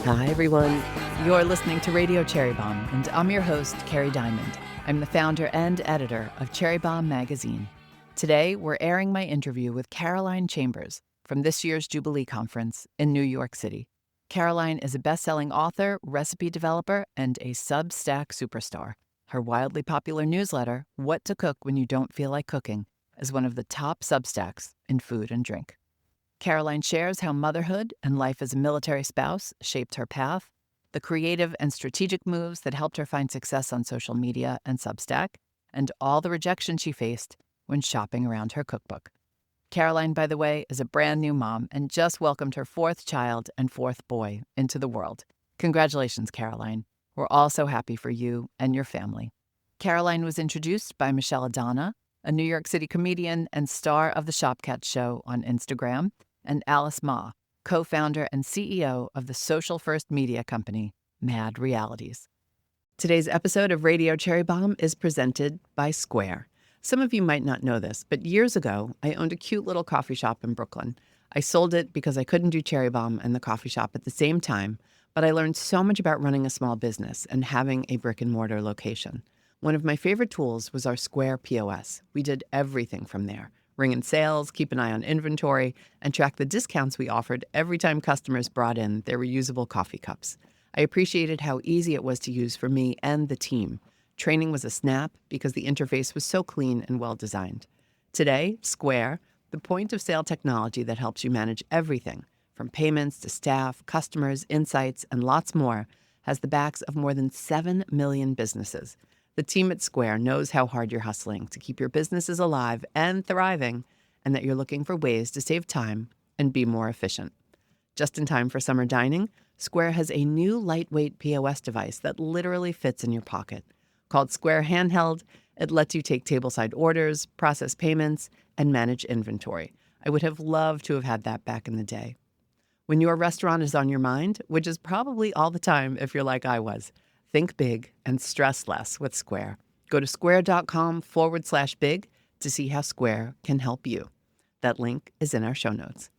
Hi, everyone. You're listening to Radio Cherry Bombe, and I'm your host, Carrie Diamond. I'm the founder and editor of Cherry Bombe magazine. Today, we're airing my interview with Caroline Chambers from this year's Jubilee conference in New York City. Caroline is a best-selling author, recipe developer, and a Substack superstar. Her wildly popular newsletter, What to Cook When You Don't Feel Like Cooking, is one of the top Substacks in food and drink. Caroline shares how motherhood and life as a military spouse shaped her path, the creative and strategic moves that helped her find success on social media and Substack, and all the rejection she faced when shopping around her cookbook. Caroline, by the way, is a brand new mom and just welcomed her fourth child and fourth boy into the world. Congratulations, Caroline. We're all so happy for you and your family. Caroline was introduced by Michelle Adana, a New York City comedian and star of the Shopcat Show on Instagram, and Alice Ma, co-founder and CEO of the social-first media company, Mad Realities. Today's episode of Radio Cherry Bombe is presented by Square. Some of you might not know this, but years ago, I owned a cute little coffee shop in Brooklyn. I sold it because I couldn't do Cherry Bombe and the coffee shop at the same time, but I learned so much about running a small business and having a brick-and-mortar location. One of my favorite tools was our Square POS. We did everything from there. Ring in sales, keep an eye on inventory, and track the discounts we offered every time customers brought in their reusable coffee cups. I appreciated how easy it was to use for me and the team. Training was a snap because the interface was so clean and well-designed. Today, Square, the point-of-sale technology that helps you manage everything, from payments to staff, customers, insights, and lots more, has the backs of more than 7 million businesses. The team at Square knows how hard you're hustling to keep your businesses alive and thriving, and that you're looking for ways to save time and be more efficient. Just in time for summer dining, Square has a new lightweight POS device that literally fits in your pocket. Called Square Handheld, it lets you take tableside orders, process payments, and manage inventory. I would have loved to have had that back in the day. When your restaurant is on your mind, which is probably all the time if you're like I was, think big and stress less with Square. Go to square.com/big to see how Square can help you. That link is in our show notes.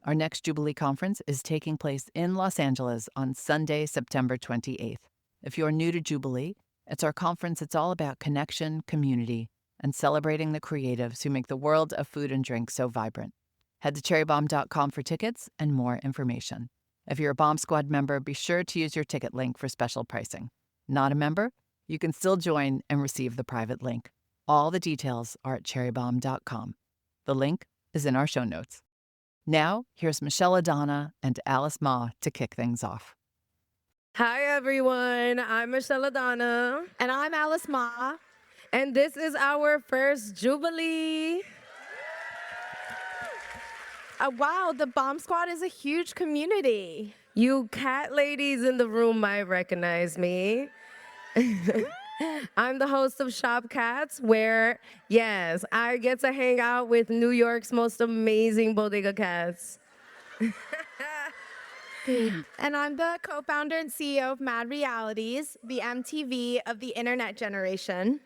Our next Jubilee conference is taking place in Los Angeles on Sunday, September 28th. If you're new to Jubilee, it's our conference that's all about connection, community, and celebrating the creatives who make the world of food and drink so vibrant. Head to cherrybombe.com for tickets and more information. If you're a Bombe Squad member, be sure to use your ticket link for special pricing. Not a member? You can still join and receive the private link. All the details are at cherrybombe.com. The link is in our show notes. Now, here's Michelle Adana and Alice Ma to kick things off. Hi, everyone. I'm Michelle Adana. And I'm Alice Ma. And this is our first Jubilee. Wow, the Bombe Squad is a huge community. You cat ladies in the room might recognize me. I'm the host of Shop Cats, where, yes, I get to hang out with New York's most amazing bodega cats. And I'm the co-founder and CEO of Mad Realities, the MTV of the internet generation.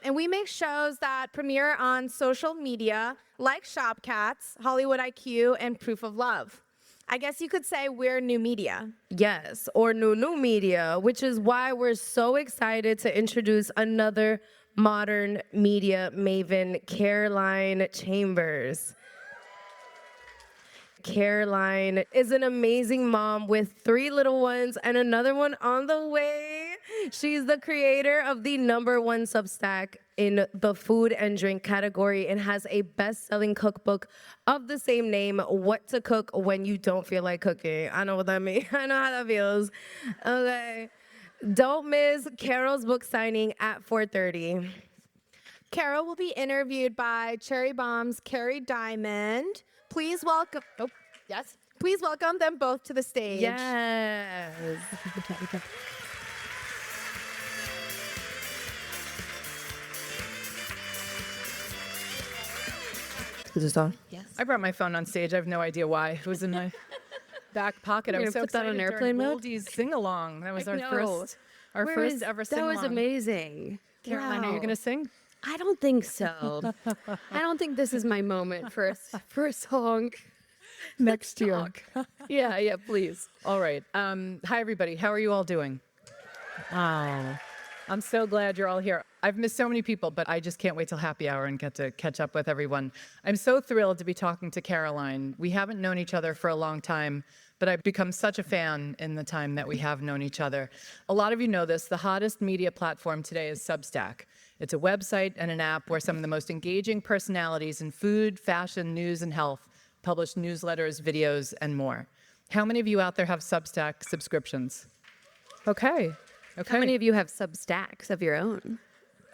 And we make shows that premiere on social media like Shop Cats, Hollywood IQ, and Proof of Love. I guess you could say we're new media. Yes, or new media, which is why we're so excited to introduce another modern media maven, Caroline Chambers. Caroline is an amazing mom with 3 little ones and another one on the way. She's the creator of the #1 Substack in the food and drink category and has a best-selling cookbook of the same name, What to Cook When You Don't Feel Like Cooking. I know what that means. I know how that feels. Okay. Don't miss Carol's book signing at 4:30. Carol will be interviewed by Cherry Bombe's Carrie Diamond. Please welcome, please welcome them both to the stage. Yes. Is this on? Yes. I brought my phone on stage. I have no idea why. It was in my back pocket. I You're was so gonna put that on excited airplane during mode? Goldie's sing-along. That was I our know. first ever sing-along. That was amazing. Caroline, are you going to sing? I don't think so. I don't think this is my moment for a song. next year. Yeah, please. All right. Hi, everybody. How are you all doing? Oh, I'm so glad you're all here. I've missed so many people, but I just can't wait till happy hour and get to catch up with everyone. I'm so thrilled to be talking to Caroline. We haven't known each other for a long time, but I've become such a fan in the time that we have known each other. A lot of you know this. The hottest media platform today is Substack. It's a website and an app where some of the most engaging personalities in food, fashion, news, and health publish newsletters, videos, and more. How many of you out there have Substack subscriptions? Okay. How many of you have Substacks of your own?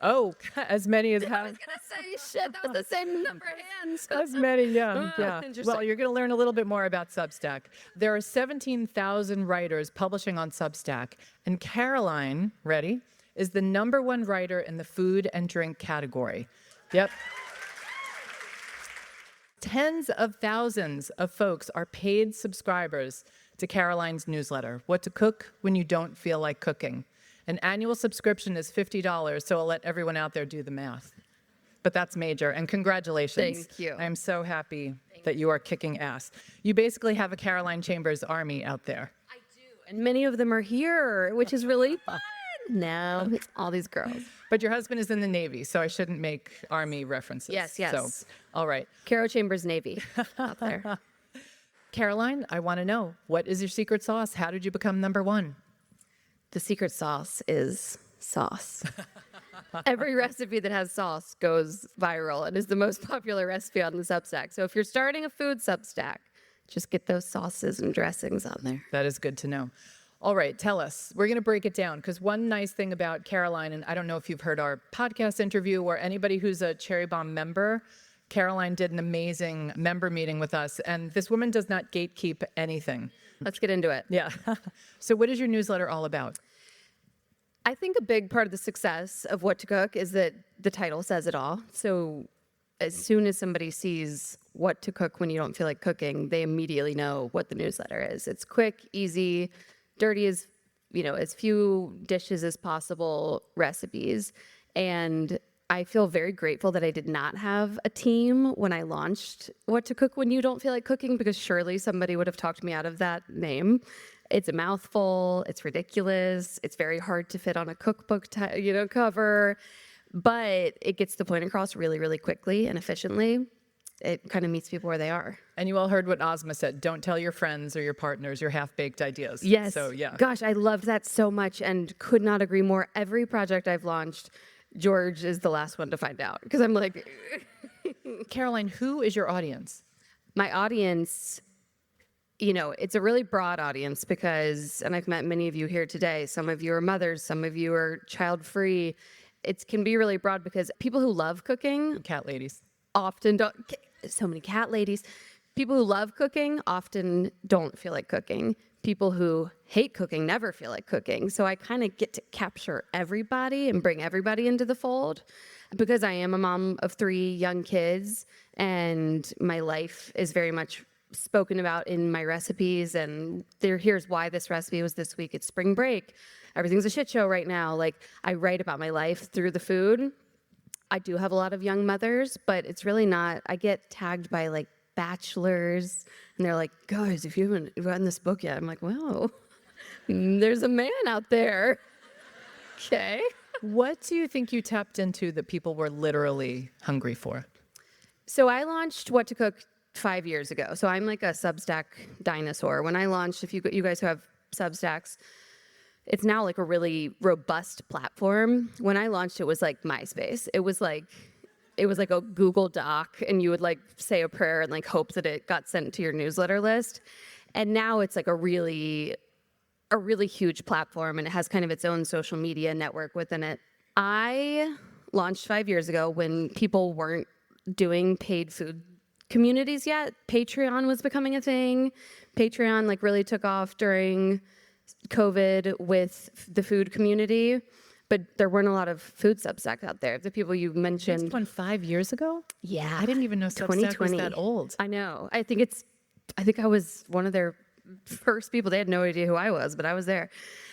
Oh, as many as have. I was gonna say, shit, that was the same number of hands. As many, yeah. Interesting. Well, you're going to learn a little bit more about Substack. There are 17,000 writers publishing on Substack, and Caroline, ready, is the #1 writer in the food and drink category. Yep. Tens of thousands of folks are paid subscribers to Caroline's newsletter, What to Cook When You Don't Feel Like Cooking. An annual subscription is $50, so I'll let everyone out there do the math. But that's major, and congratulations. Thank you. I'm so happy that you are kicking ass. You basically have a Caroline Chambers army out there. I do. And many of them are here, which is really fun. No, it's all these girls. But your husband is in the Navy, so I shouldn't make Army references. Yes. So, all right. Caro Chambers Navy out there. Caroline, I want to know, what is your secret sauce? How did you become #1? The secret sauce is sauce. Every recipe that has sauce goes viral and is the most popular recipe on the Substack. So if you're starting a food Substack, just get those sauces and dressings on there. That is good to know. All right, tell us. We're going to break it down because one nice thing about Caroline, and I don't know if you've heard our podcast interview or anybody who's a Cherry Bombe member, Caroline did an amazing member meeting with us, and this woman does not gatekeep anything. Let's get into it. Yeah. So what is your newsletter all about? I think a big part of the success of What to Cook is that the title says it all. So as soon as somebody sees What to Cook When You Don't Feel Like Cooking, they immediately know what the newsletter is. It's quick, easy, dirty as, as few dishes as possible, recipes. And I feel very grateful that I did not have a team when I launched What to Cook When You Don't Feel Like Cooking, because surely somebody would have talked me out of that name. It's a mouthful. It's ridiculous. It's very hard to fit on a cookbook, cover, but it gets the point across really, really quickly and efficiently. It kind of meets people where they are. And you all heard what Ozma said. Don't tell your friends or your partners your half-baked ideas. Yes. So, yeah. Gosh, I loved that so much and could not agree more. Every project I've launched, George is the last one to find out because I'm like... Caroline, who is your audience? My audience, it's a really broad audience because, and I've met many of you here today, some of you are mothers, some of you are child-free. It can be really broad because people who love cooking... Cat ladies. Often don't... So many cat ladies. People who love cooking often don't feel like cooking. People who hate cooking never feel like cooking. So I kind of get to capture everybody and bring everybody into the fold because I am a mom of 3 young kids and my life is very much spoken about in my recipes. And here's why this recipe was this week. It's spring break. Everything's a shit show right now. Like, I write about my life through the food. I do have a lot of young mothers, but it's really not. I get tagged by like bachelors and they're like, guys, if you haven't written this book yet, I'm like, well, there's a man out there. Okay. What do you think you tapped into that people were literally hungry for? So I launched What to Cook 5 years ago. So I'm like a Substack dinosaur. When I launched, if you guys who have Substacks, it's now like a really robust platform. When I launched, it was like MySpace. It was like a Google Doc, and you would like say a prayer and like hope that it got sent to your newsletter list. And now it's like a really huge platform, and it has kind of its own social media network within it. I launched 5 years ago when people weren't doing paid food communities yet. Patreon was becoming a thing. Patreon like really took off during COVID with the food community, but there weren't a lot of food Substacks out there. The people you mentioned. This one 5 years ago? Yeah. I didn't even know Substack was that old. I know. I think I was one of their first people. They had no idea who I was, but I was there.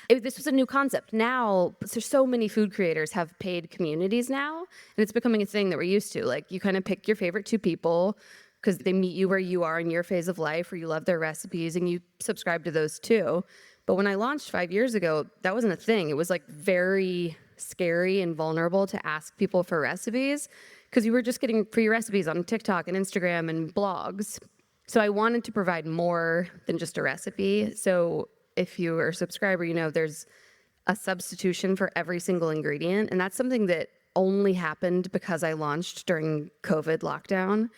This was a new concept. Now, there's so many food creators have paid communities now, and it's becoming a thing that we're used to. Like, you kind of pick your favorite 2 people because they meet you where you are in your phase of life, where you love their recipes and you subscribe to those too. But when I launched 5 years ago, that wasn't a thing. It was like very scary and vulnerable to ask people for recipes because you were just getting free recipes on TikTok and Instagram and blogs. So I wanted to provide more than just a recipe. So if you are a subscriber, you know there's a substitution for every single ingredient. And that's something that only happened because I launched during COVID lockdown.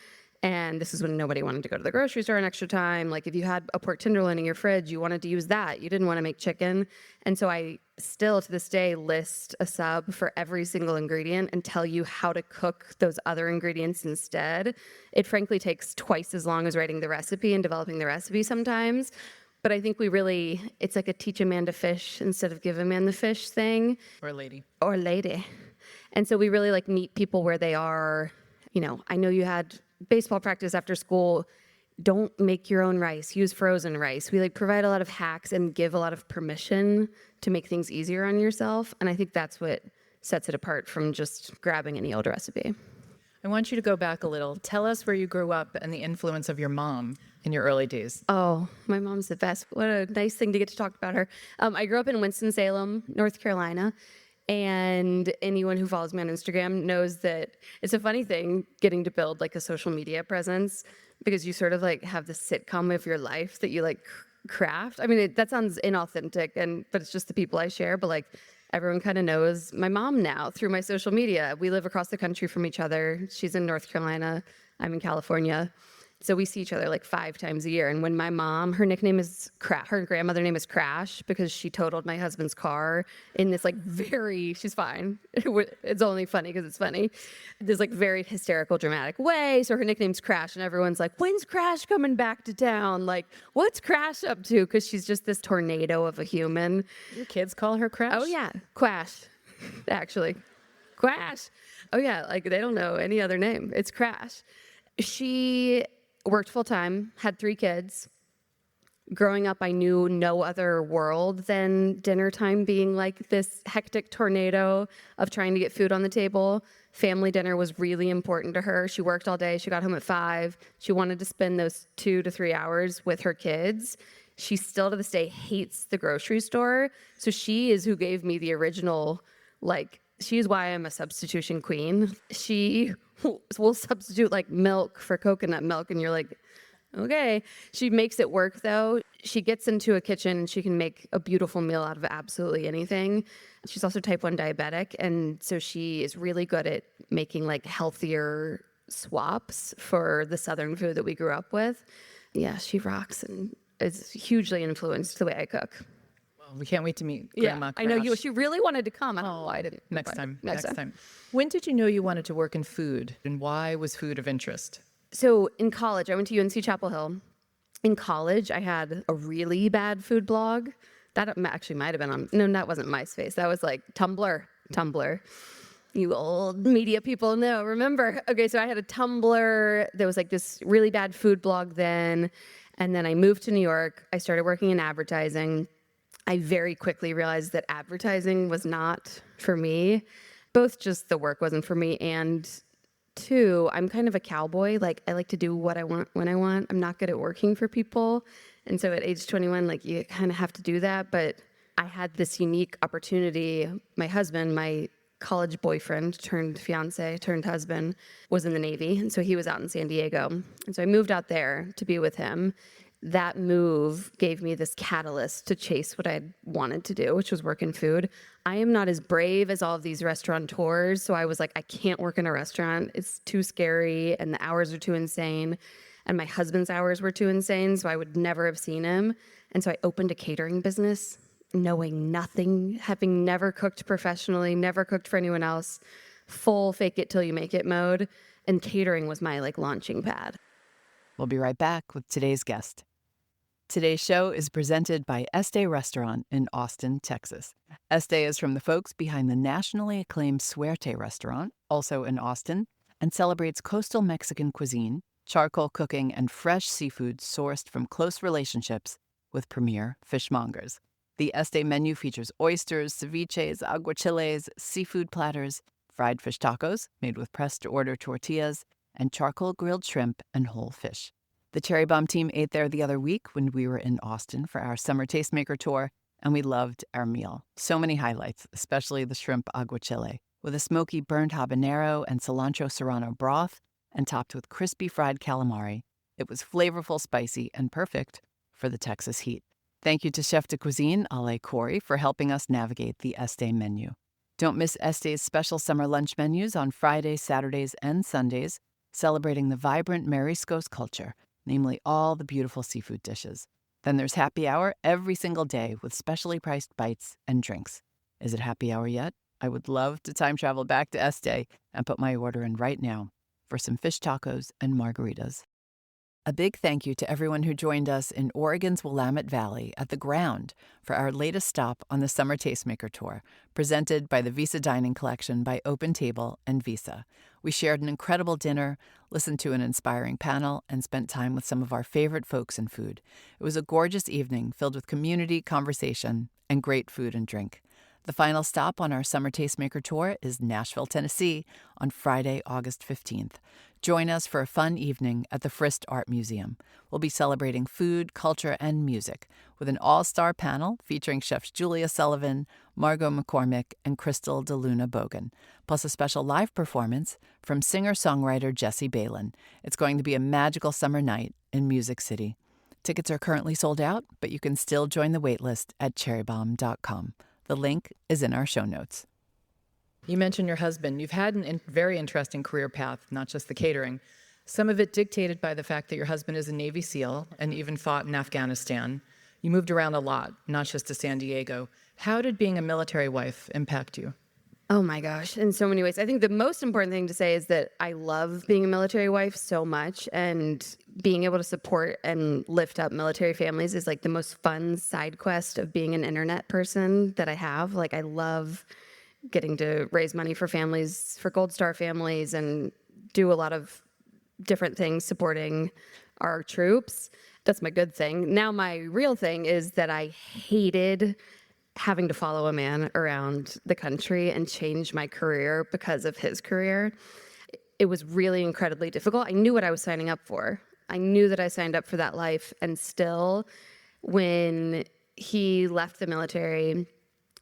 And this is when nobody wanted to go to the grocery store an extra time. Like if you had a pork tenderloin in your fridge, you wanted to use that. You didn't want to make chicken. And so I still to this day list a sub for every single ingredient and tell you how to cook those other ingredients instead. It frankly takes twice as long as writing the recipe and developing the recipe sometimes. But I think it's like a teach a man to fish instead of give a man the fish thing. Or lady. Or lady. And so we really like meet people where they are. You know, I know you had baseball practice after school. Don't make your own rice. Use frozen rice. We like provide a lot of hacks and give a lot of permission to make things easier on yourself. And I think that's what sets it apart from just grabbing any old recipe. I want you to go back a little. Tell us where you grew up and the influence of your mom in your early days. Oh, my mom's the best. What a nice thing to get to talk about her. I grew up in Winston-Salem, North Carolina. And anyone who follows me on Instagram knows that it's a funny thing getting to build like a social media presence because you sort of like have this sitcom of your life that you like craft. I mean, that sounds inauthentic, but it's just the people I share. But like everyone kind of knows my mom now through my social media. We live across the country from each other. She's in North Carolina. I'm in California. So we see each other like 5 times a year. And when my mom, her nickname is her grandmother name is Crash because she totaled my husband's car in this like she's fine. It's only funny because it's funny. This like very hysterical, dramatic way. So her nickname's Crash and everyone's like, when's Crash coming back to town? Like, what's Crash up to? Because she's just this tornado of a human. Your kids call her Crash? Oh yeah, Quash, actually. Quash. Oh yeah, like they don't know any other name. It's Crash. She worked full time, had 3 kids. Growing up, I knew no other world than dinner time being like this hectic tornado of trying to get food on the table. Family dinner was really important to her. She worked all day. She got home at 5. She wanted to spend those 2 to 3 hours with her kids. She still to this day hates the grocery store. So she is who gave me the original, she's why I'm a substitution queen. She will substitute like milk for coconut milk, and you're like, okay. She makes it work though. She gets into a kitchen and she can make a beautiful meal out of absolutely anything. She's also type 1 diabetic, and so she is really good at making like healthier swaps for the Southern food that we grew up with. Yeah, she rocks and is hugely influenced the way I cook. We can't wait to meet Grandma Crash. I know she really wanted to come. I don't know why I didn't. Next time. When did you know you wanted to work in food, and why was food of interest? So in college, I went to UNC Chapel Hill. In college, I had a really bad food blog. That actually might have been on, no, that wasn't MySpace. That was like Tumblr. You old media people know, remember. Okay, so I had a Tumblr. There was like this really bad food blog then. And then I moved to New York. I started working in advertising. I very quickly realized that advertising was not for me. Both just the work wasn't for me, and 2, I'm kind of a cowboy. Like, I like to do what I want when I want. I'm not good at working for people. And so at age 21, like, you kind of have to do that. But I had this unique opportunity. My husband, my college boyfriend turned fiance, turned husband, was in the Navy. And so he was out in San Diego. And so I moved out there to be with him. That move gave me this catalyst to chase what I wanted to do, which was work in food. I am not as brave as all of these restaurateurs, so I was like, I can't work in a restaurant. It's too scary, and the hours are too insane. And my husband's hours were too insane, so I would never have seen him. And so I opened a catering business, knowing nothing, having never cooked professionally, never cooked for anyone else, full fake it till you make it mode. And catering was my launching pad. We'll be right back with today's guest. Today's show is presented by Este Restaurant in Austin, Texas. Este is from the folks behind the nationally acclaimed Suerte restaurant, also in Austin, and celebrates coastal Mexican cuisine, charcoal cooking, and fresh seafood sourced from close relationships with premier fishmongers. The Este menu features oysters, ceviches, aguachiles, seafood platters, fried fish tacos made with pressed-to-order tortillas, and charcoal grilled shrimp and whole fish. The Cherry Bombe team ate there the other week when we were in Austin for our summer tastemaker tour, and we loved our meal. So many highlights, especially the shrimp aguachile, with a smoky burnt habanero and cilantro serrano broth, and topped with crispy fried calamari. It was flavorful, spicy, and perfect for the Texas heat. Thank you to Chef de Cuisine Ale Corey for helping us navigate the Este menu. Don't miss Este's special summer lunch menus on Fridays, Saturdays, and Sundays, celebrating the vibrant Mariscos culture, namely all the beautiful seafood dishes. Then there's happy hour every single day with specially priced bites and drinks. Is it happy hour yet? I would love to time travel back to Este and put my order in right now for some fish tacos and margaritas. A big thank you to everyone who joined us in Oregon's Willamette Valley at the Ground for our latest stop on the Summer Tastemaker Tour, presented by the Visa Dining Collection by Open Table and Visa. We shared an incredible dinner, listened to an inspiring panel, and spent time with some of our favorite folks in food. It was a gorgeous evening filled with community, conversation, and great food and drink. The final stop on our Summer Tastemaker Tour is Nashville, Tennessee on Friday, August 15th. Join us for a fun evening at the Frist Art Museum. We'll be celebrating food, culture, and music with an all-star panel featuring chefs Julia Sullivan, Margot McCormick, and Crystal DeLuna Bogan, plus a special live performance from singer-songwriter Jesse Balin. It's going to be a magical summer night in Music City. Tickets are currently sold out, but you can still join the waitlist at cherrybombe.com. The link is in our show notes. You mentioned your husband. You've had a very interesting career path, not just the catering. Some of it dictated by the fact that your husband is a Navy SEAL and even fought in Afghanistan. You moved around a lot, not just to San Diego. How did being a military wife impact you? Oh my gosh, in so many ways. I think the most important thing to say is that I love being a military wife so much, and being able to support and lift up military families is like the most fun side quest of being an internet person that I have. Like, I love getting to raise money for families, for Gold Star families, and do a lot of different things supporting our troops. That's my good thing. Now my real thing is that I hated having to follow a man around the country and change my career because of his career. It was really incredibly difficult. I knew what I was signing up for. I knew that I signed up for that life, and still, when he left the military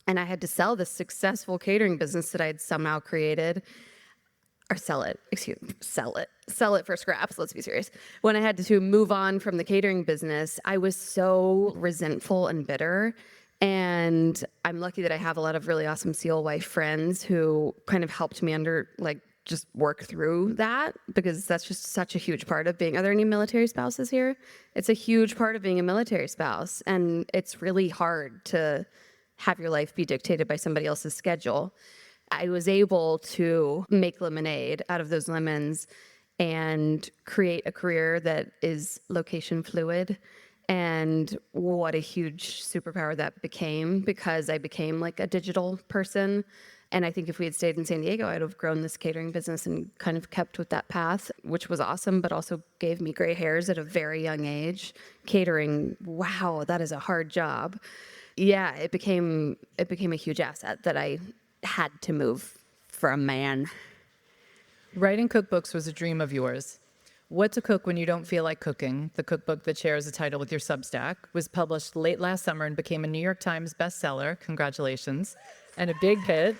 and I had to sell this successful catering business that I had somehow created, or sell it for scraps, let's be serious. When I had to move on from the catering business, I was so resentful and bitter. And I'm lucky that I have a lot of really awesome SEAL wife friends who kind of helped me just work through that, because that's just such a huge part of being. Are there any military spouses here? It's a huge part of being a military spouse. And it's really hard to have your life be dictated by somebody else's schedule. I was able to make lemonade out of those lemons and create a career that is location fluid. And what a huge superpower that became, because I became like a digital person. And I think if we had stayed in San Diego, I'd have grown this catering business and kind of kept with that path, which was awesome, but also gave me gray hairs at a very young age. Catering, wow, that is a hard job. Yeah, it became a huge asset that I had to move for a man. Writing cookbooks was a dream of yours. What to Cook When You Don't Feel Like Cooking, the cookbook that shares a title with your Substack, was published late last summer and became a New York Times bestseller. Congratulations. And a big hit.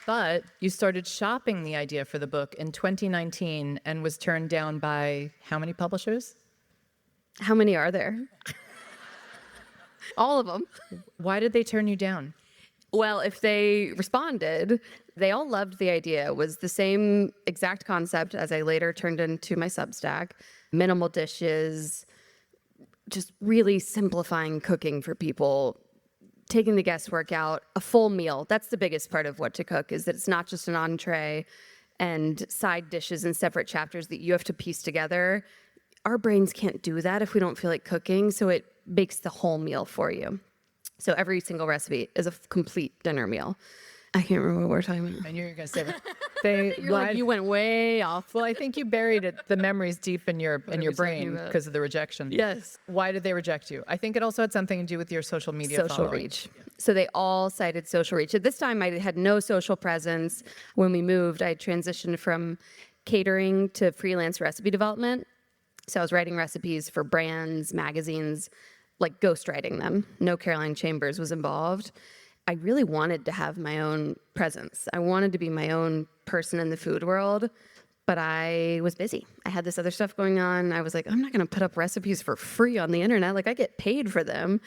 But you started shopping the idea for the book in 2019 and was turned down by how many publishers? How many are there? All of them. Why did they turn you down? Well, if they responded, they all loved the idea. It was the same exact concept as I later turned into my Substack. Minimal dishes, just really simplifying cooking for people, taking the guesswork out, a full meal. That's the biggest part of What to Cook, is that it's not just an entree and side dishes and separate chapters that you have to piece together. Our brains can't do that if we don't feel like cooking, so it makes the whole meal for you. So every single recipe is a complete dinner meal. I can't remember what we're talking about. I knew you were going to say that. They You're like, you went way off. Well, I think you buried the memories deep in your are we talking brain about? because of the rejection. Yes. Why did they reject you? I think it also had something to do with your social media Social following. reach. So they all cited social reach. At this time, I had no social presence. When we moved, I transitioned from catering to freelance recipe development. So I was writing recipes for brands, magazines, like ghostwriting them. No Caroline Chambers was involved. I really wanted to have my own presence. I wanted to be my own person in the food world, but I was busy. I had this other stuff going on. I was like, I'm not going to put up recipes for free on the internet. Like, I get paid for them.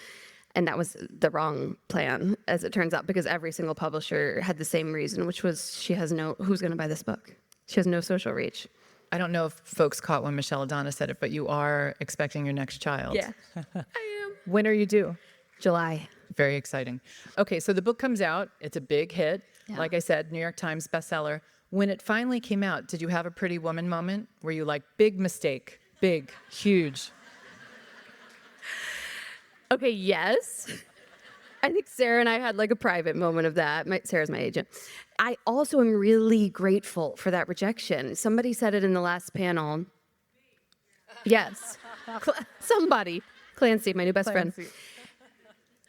And that was the wrong plan, as it turns out, because every single publisher had the same reason, which was who's going to buy this book? She has no social reach. I don't know if folks caught when Michelle Adana said it, but you are expecting your next child. Yeah, I am. When are you due? July. Very exciting. Okay, so the book comes out. It's a big hit. Yeah. Like I said, New York Times bestseller. When it finally came out, did you have a Pretty Woman moment? Were you like, big mistake, big, huge? Okay, yes. I think Sarah and I had like a private moment of that. Sarah's my agent. I also am really grateful for that rejection. Somebody said it in the last panel. Yes. Somebody. Clancy, my new best friend.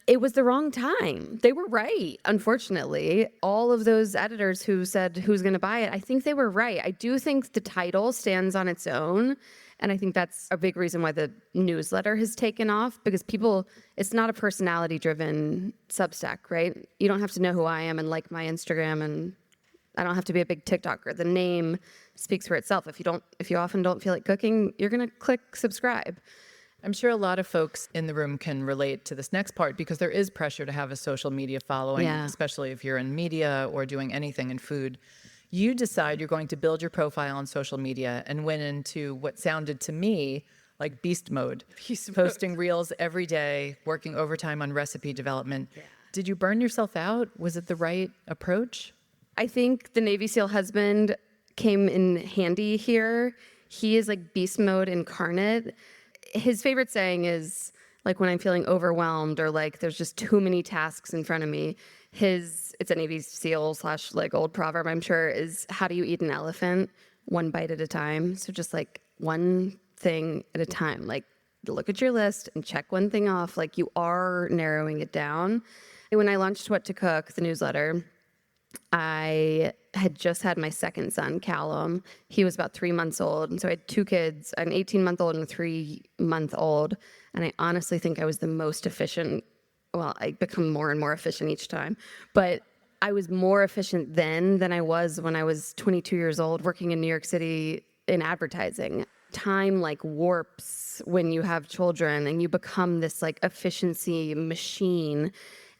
It was the wrong time. They were right, unfortunately. All of those editors who said who's going to buy it, I think they were right. I do think the title stands on its own. And I think that's a big reason why the newsletter has taken off, because it's not a personality-driven Substack, right? You don't have to know who I am and like my Instagram, and I don't have to be a big TikToker. The name speaks for itself. If you often don't feel like cooking, you're going to click subscribe. I'm sure a lot of folks in the room can relate to this next part because there is pressure to have a social media following, Yeah. especially if you're in media or doing anything in food. You decide you're going to build your profile on social media and went into what sounded to me like beast mode, posting reels every day, working overtime on recipe development. Yeah. Did you burn yourself out? Was it the right approach? I think the Navy SEAL husband came in handy here. He is like beast mode incarnate. His favorite saying is, like, when I'm feeling overwhelmed or like there's just too many tasks in front of me, it's a Navy SEAL / like old proverb, I'm sure, is how do you eat an elephant? One bite at a time. So just like one thing at a time. Like, look at your list and check one thing off. Like, you are narrowing it down. When I launched What to Cook, the newsletter, I had just had my second son, Callum. He was about 3 months old. And so I had two kids, an 18-month-old and a 3-month-old. And I honestly think I was the most efficient. Well, I become more and more efficient each time. But I was more efficient then than I was when I was 22 years old working in New York City in advertising. Time like warps when you have children and you become this like efficiency machine.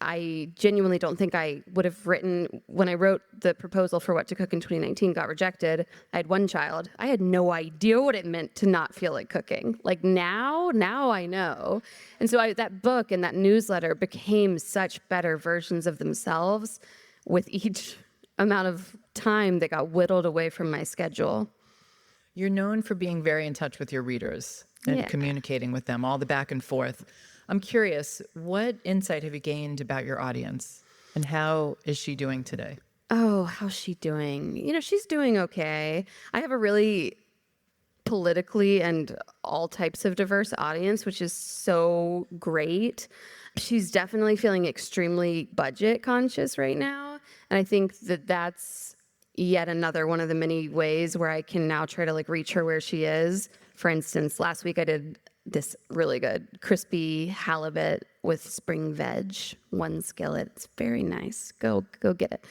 I genuinely don't think I would have written, when I wrote the proposal for What to Cook in 2019, got rejected. I had one child. I had no idea what it meant to not feel like cooking. Like now I know. And so that book and that newsletter became such better versions of themselves with each amount of time that got whittled away from my schedule. You're known for being very in touch with your readers and communicating with them, all the back and forth. I'm curious, what insight have you gained about your audience and how is she doing today? Oh, how's she doing? She's doing okay. I have a really politically and all types of diverse audience, which is so great. She's definitely feeling extremely budget conscious right now. And I think that that's yet another one of the many ways where I can now try to like reach her where she is. For instance, last week I did this really good crispy halibut with spring veg, one skillet. It's very nice. Go get it.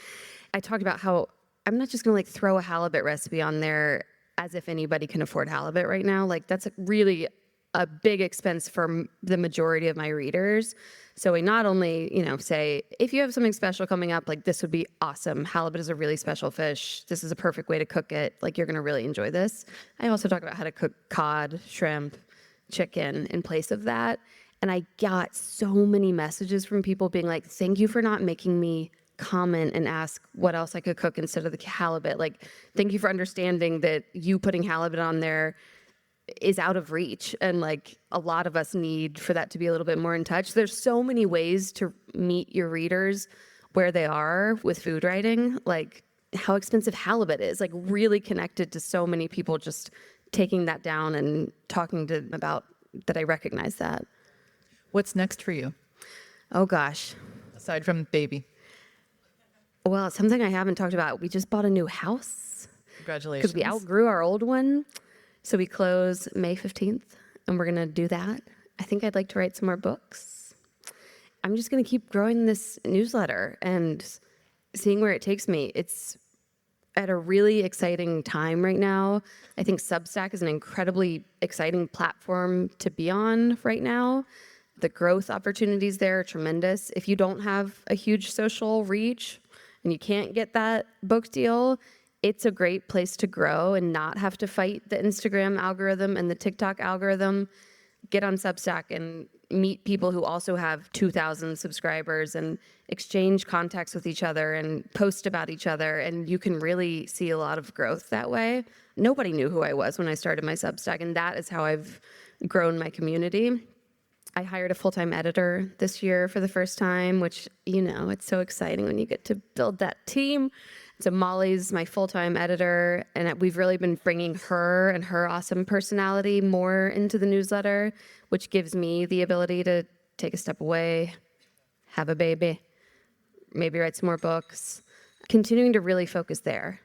I talked about how I'm not just gonna like throw a halibut recipe on there as if anybody can afford halibut right now. Like, that's really a big expense for the majority of my readers. So we not only, say, if you have something special coming up, like this would be awesome. Halibut is a really special fish. This is a perfect way to cook it. Like, you're gonna really enjoy this. I also talk about how to cook cod, shrimp, chicken in place of that. And I got so many messages from people being like, thank you for not making me comment and ask what else I could cook instead of the halibut. Like, thank you for understanding that you putting halibut on there is out of reach. And like, a lot of us need for that to be a little bit more in touch. There's so many ways to meet your readers where they are with food writing, like how expensive halibut is, like really connected to so many people just taking that down and talking to them about that. I recognize that. What's next for you, Oh gosh. aside from baby? Well, it's something I haven't talked about. We just bought a new house Congratulations. because we outgrew our old one. So we close May 15th and we're going to do that. I think I'd like to write some more books. I'm just going to keep growing this newsletter and seeing where it takes me. It's at a really exciting time right now. I think Substack is an incredibly exciting platform to be on right now. The growth opportunities there are tremendous. If you don't have a huge social reach and you can't get that book deal, it's a great place to grow and not have to fight the Instagram algorithm and the TikTok algorithm. Get on Substack and meet people who also have 2,000 subscribers and exchange contacts with each other and post about each other. And you can really see a lot of growth that way. Nobody knew who I was when I started my Substack, and that is how I've grown my community. I hired a full-time editor this year for the first time, which, it's so exciting when you get to build that team. So Molly's my full-time editor, and we've really been bringing her and her awesome personality more into the newsletter, which gives me the ability to take a step away, have a baby, maybe write some more books, continuing to really focus there.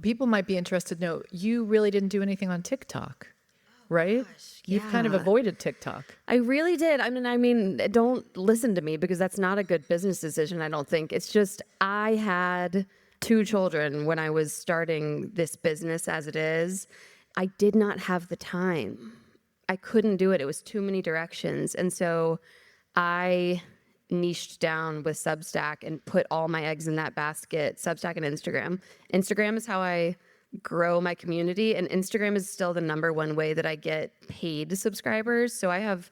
People might be interested to know, you really didn't do anything on TikTok, right? You've kind of yeah. avoided TikTok. I really did. I mean, don't listen to me because that's not a good business decision, I don't think. It's just I had 2 children when I was starting this business as it is. I did not have the time. I couldn't do it. It was too many directions. And so I niched down with Substack and put all my eggs in that basket, Substack and Instagram. Instagram is how I grow my community, and Instagram is still the #1 way that I get paid subscribers. So I have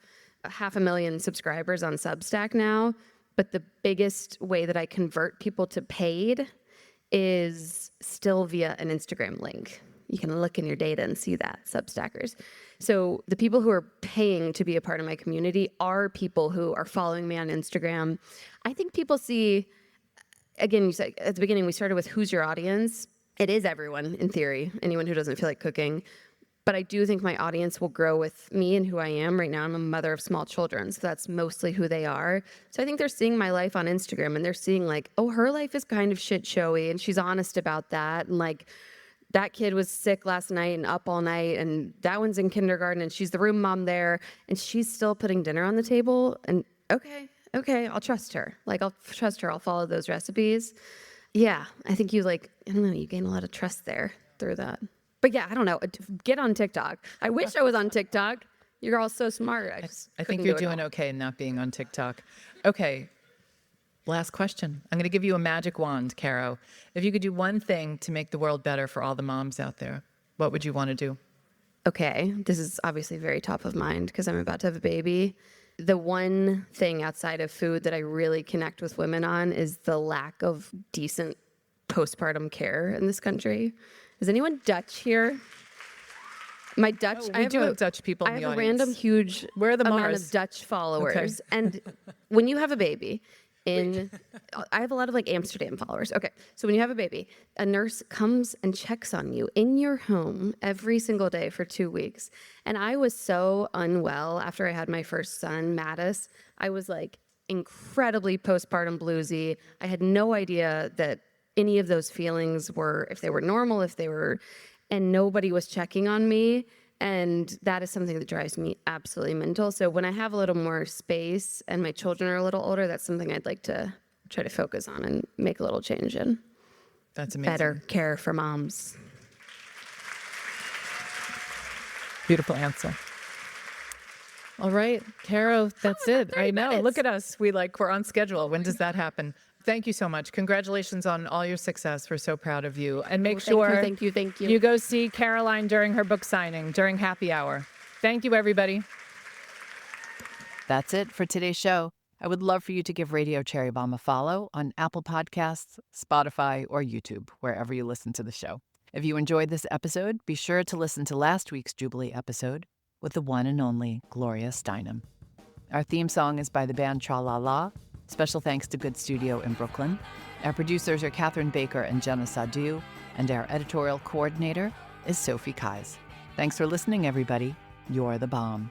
500,000 subscribers on Substack now, but the biggest way that I convert people to paid is still via an Instagram link. You can look in your data and see that, Substackers. So the people who are paying to be a part of my community are people who are following me on Instagram. I think people see, again, you said at the beginning, we started with who's your audience. It is everyone, in theory, anyone who doesn't feel like cooking. But I do think my audience will grow with me and who I am. Right now, I'm a mother of small children, so that's mostly who they are. So I think they're seeing my life on Instagram, and they're seeing like, oh, her life is kind of shit showy, and she's honest about that. And like, that kid was sick last night and up all night, and that one's in kindergarten, and she's the room mom there, and she's still putting dinner on the table. And okay, I'll trust her. Like, I'll trust her. I'll follow those recipes. Yeah, I think you you gain a lot of trust there through that. But yeah, I don't know. Get on TikTok. I wish I was on TikTok. You're all so smart. I think you're doing okay in not being on TikTok. Okay, last question. I'm going to give you a magic wand, Caro. If you could do one thing to make the world better for all the moms out there, what would you want to do? Okay, this is obviously very top of mind because I'm about to have a baby. The one thing outside of food that I really connect with women on is the lack of decent postpartum care in this country. Is anyone Dutch here? My Dutch. Oh, we do have Dutch people in the I have a audience. random huge Where are the amount Mars? of Dutch followers, Okay. and when you have a baby, I have a lot of like Amsterdam followers. Okay, so when you have a baby, a nurse comes and checks on you in your home every single day for 2 weeks. And I was so unwell after I had my first son, Mattis. I was like incredibly postpartum bluesy. I had no idea that any of those feelings were, if they were normal, and nobody was checking on me. And that is something that drives me absolutely mental. So when I have a little more space and my children are a little older, that's something I'd like to try to focus on and make a little change in. That's amazing. Better care for moms. Beautiful answer. All right, Caro, that's it. I know. Look at us. We're on schedule. When does that happen? Thank you so much. Congratulations on all your success. We're so proud of you. And make sure Thank you. you go see Caroline during her book signing, during happy hour. Thank you, everybody. That's it for today's show. I would love for you to give Radio Cherry Bombe a follow on Apple Podcasts, Spotify, or YouTube, wherever you listen to the show. If you enjoyed this episode, be sure to listen to last week's Jubilee episode with the one and only Gloria Steinem. Our theme song is by the band Tra La La. Special thanks to Good Studio in Brooklyn. Our producers are Catherine Baker and Jenna Sadu, and our editorial coordinator is Sophie Kais. Thanks for listening, everybody. You're the bomb.